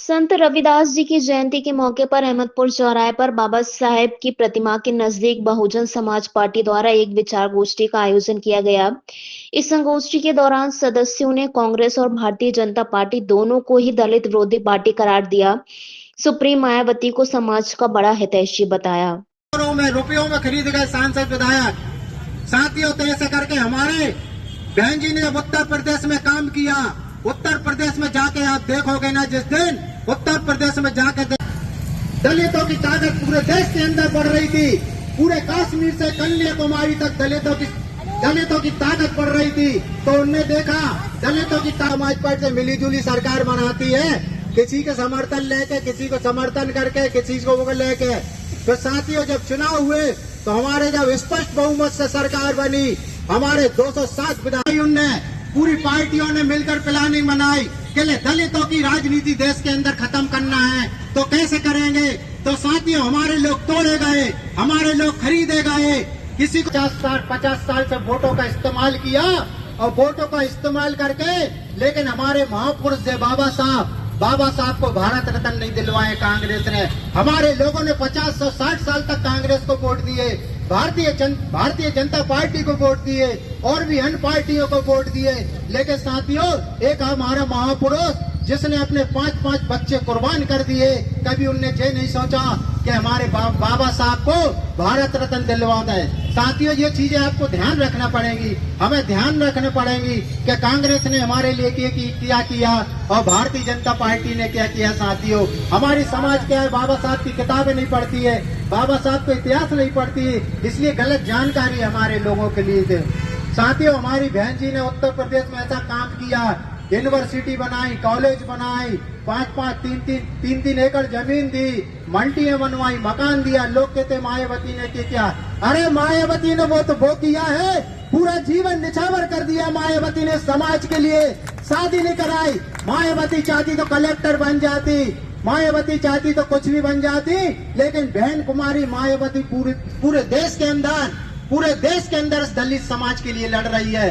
संत रविदास जी की जयंती के मौके पर अहमदपुर चौराहे पर बाबा साहेब की प्रतिमा के नजदीक बहुजन समाज पार्टी द्वारा एक विचार गोष्ठी का आयोजन किया गया। इस संगोष्ठी के दौरान सदस्यों ने कांग्रेस और भारतीय जनता पार्टी दोनों को ही दलित विरोधी पार्टी करार दिया। सुप्रीम मायावती को समाज का बड़ा हितैषी बताया। में रुपयों में खरीद गए सांसद विधायक साथियों, तो ऐसे करके हमारे बहन जी ने उत्तर प्रदेश में काम किया। उत्तर प्रदेश में जाके आप देखोगे ना, जिस दिन उत्तर प्रदेश में जाके दलितों की ताकत पूरे देश के अंदर बढ़ रही थी। पूरे कश्मीर से कन्याकुमारी तक दलितों की ताकत बढ़ रही थी। तो उनने देखा दलितों की समाज पार्टी से मिली जुली सरकार बनाती है, किसी के समर्थन लेके, किसी को समर्थन करके, किसी को वो लेके। तो साथियों, जब चुनाव हुए तो हमारे जब स्पष्ट बहुमत से सरकार बनी, हमारे 207 विधायकों ने, पूरी पार्टियों ने मिलकर प्लानिंग बनाई कि दलितों की राजनीति देश के अंदर खत्म करना है। तो कैसे करेंगे? तो साथियों, हमारे लोग तोड़े गए, हमारे लोग खरीदे गए। किसी को 50 साल से वोटों का इस्तेमाल किया और वोटों का इस्तेमाल करके, लेकिन हमारे महापुरुष से बाबा साहब को भारत रत्न नहीं दिलवाए कांग्रेस ने। हमारे लोगों ने 50-60 साल तक कांग्रेस को वोट दिए, भारतीय जनता पार्टी को वोट दिए और भी अन्य पार्टियों को वोट दिए। लेकिन साथियों, एक हमारा महापुरुष जिसने अपने 5-5 बच्चे कुर्बान कर दिए, कभी उनने ये नहीं सोचा कि हमारे बाबा साहब को भारत रत्न दिलवा दे। साथियों, ये चीजें आपको ध्यान रखना पड़ेगी, हमें ध्यान रखना पड़ेगी कि कांग्रेस ने हमारे लिए क्या किया और भारतीय जनता पार्टी ने क्या किया। साथियों, हमारी समाज क्या है, बाबा साहब की किताबें नहीं पढ़ती है, बाबा साहब को इतिहास नहीं पढ़ती है, इसलिए गलत जानकारी हमारे लोगों के लिए थे। साथियों, हमारी बहन जी ने उत्तर प्रदेश में ऐसा काम किया, यूनिवर्सिटी बनाई, कॉलेज बनाई, 5-5, 3-3 एकड़ जमीन दी, मल्टियां बनवाई, मकान दिया। लोग कहते मायावती ने क्या? अरे मायावती ने वो किया है, पूरा जीवन निछावर कर दिया। मायावती ने समाज के लिए शादी नहीं कराई। मायावती चाहती तो कलेक्टर बन जाती, मायावती चाहती तो कुछ भी बन जाती, लेकिन बहन कुमारी मायावती पूरे देश के अंदर दलित समाज के लिए लड़ रही है।